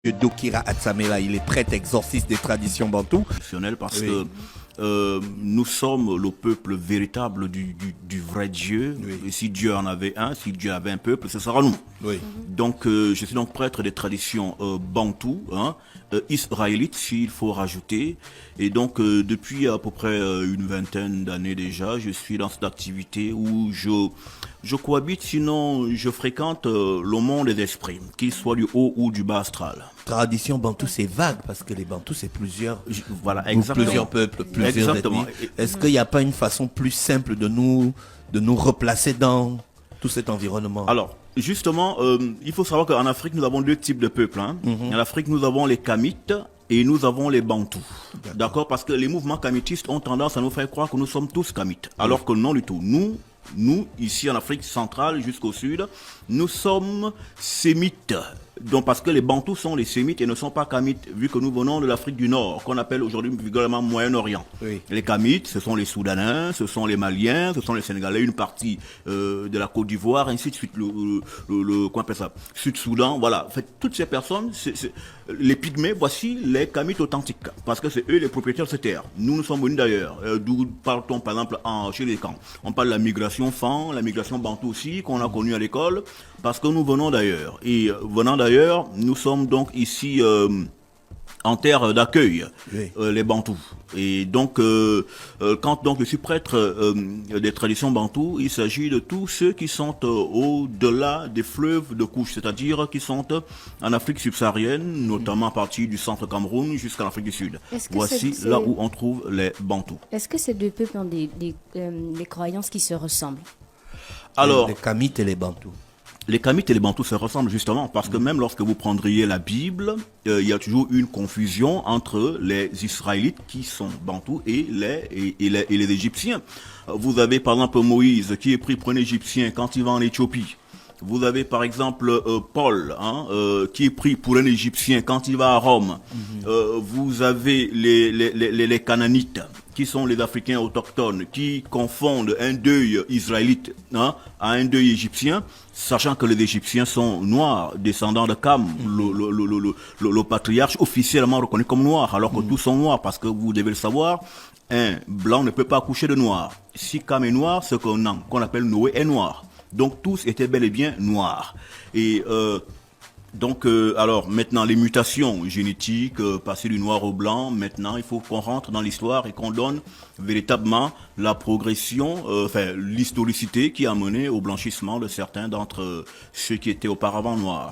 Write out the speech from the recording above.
Dokira Atsamela, il est prêtre exorciste des traditions bantoues. Parce que nous sommes le peuple véritable du vrai Dieu. Oui. Et si Dieu en avait un, si Dieu avait un peuple, ce sera nous. Oui. Donc, je suis donc prêtre des traditions bantoues, israélites, s'il faut rajouter. Et donc, depuis à peu près une vingtaine d'années déjà, je suis dans cette activité où je cohabite, sinon je fréquente le monde des esprits, qu'il soit du haut ou du bas astral. Tradition bantou, c'est vague parce que les bantous, c'est plusieurs, Voilà, exactement. plusieurs peuples, plusieurs Exactement. ethnies. Est-ce qu'il n'y a pas une façon plus simple de nous replacer dans tout cet environnement? Alors, justement, il faut savoir qu'en Afrique, nous avons deux types de peuples. En Afrique, nous avons les Kamites et nous avons les Bantous. D'accord? Parce que les mouvements kamitistes ont tendance à nous faire croire que nous sommes tous Kamites. Alors que non du tout. Nous, ici en Afrique centrale jusqu'au sud, nous sommes sémites. Donc parce que les Bantous sont les sémites et ne sont pas Kamites, vu que nous venons de l'Afrique du Nord, qu'on appelle aujourd'hui vulgairement Moyen-Orient. Oui. Les Kamites, ce sont les Soudanais, ce sont les Maliens, ce sont les Sénégalais, une partie de la Côte d'Ivoire, ainsi de suite, qu'on appelle ça, Sud-Soudan, voilà. En fait, toutes ces personnes, les Pygmées, voici les Kamites authentiques, parce que c'est eux les propriétaires de ces terres. Nous sommes venus d'ailleurs, d'où partons par exemple chez les camps. On parle de la migration Fan, la migration Bantou aussi, qu'on a connue à l'école, parce que nous venons d'ailleurs. Et venant d'ailleurs, nous sommes donc ici en terre d'accueil, Oui. les Bantous. Et donc, quand donc je suis prêtre des traditions Bantous, il s'agit de tous ceux qui sont au-delà des fleuves de couche, c'est-à-dire qui sont en Afrique subsaharienne, notamment à partir du centre Cameroun jusqu'à l'Afrique du Sud. Voici là où on trouve les Bantous. Est-ce que ces deux peuples ont des croyances qui se ressemblent? Alors, Les Kamites et les bantous. les Kamites et les Bantous se ressemblent justement parce que même lorsque vous prendriez la Bible, il y a toujours une confusion entre les Israélites qui sont Bantous et les Égyptiens. Vous avez par exemple Moïse qui est pris pour un Égyptien quand il va en Éthiopie. Vous avez par exemple Paul qui est pris pour un Égyptien quand il va à Rome. Vous avez les Canaanites qui sont les Africains autochtones qui confondent un deuil israélite à un deuil égyptien, sachant que les Égyptiens sont noirs, descendants de Cam, le patriarche officiellement reconnu comme noir, alors que tous sont noirs, parce que vous devez le savoir, un blanc ne peut pas accoucher de noir. Si Cam est noir, ce qu'on appelle Noé est noir. Donc tous étaient bel et bien noirs. Et donc, alors maintenant les mutations génétiques, passer du noir au blanc, maintenant il faut qu'on rentre dans l'histoire et qu'on donne véritablement la progression, l'historicité qui a mené au blanchissement de certains d'entre ceux qui étaient auparavant noirs.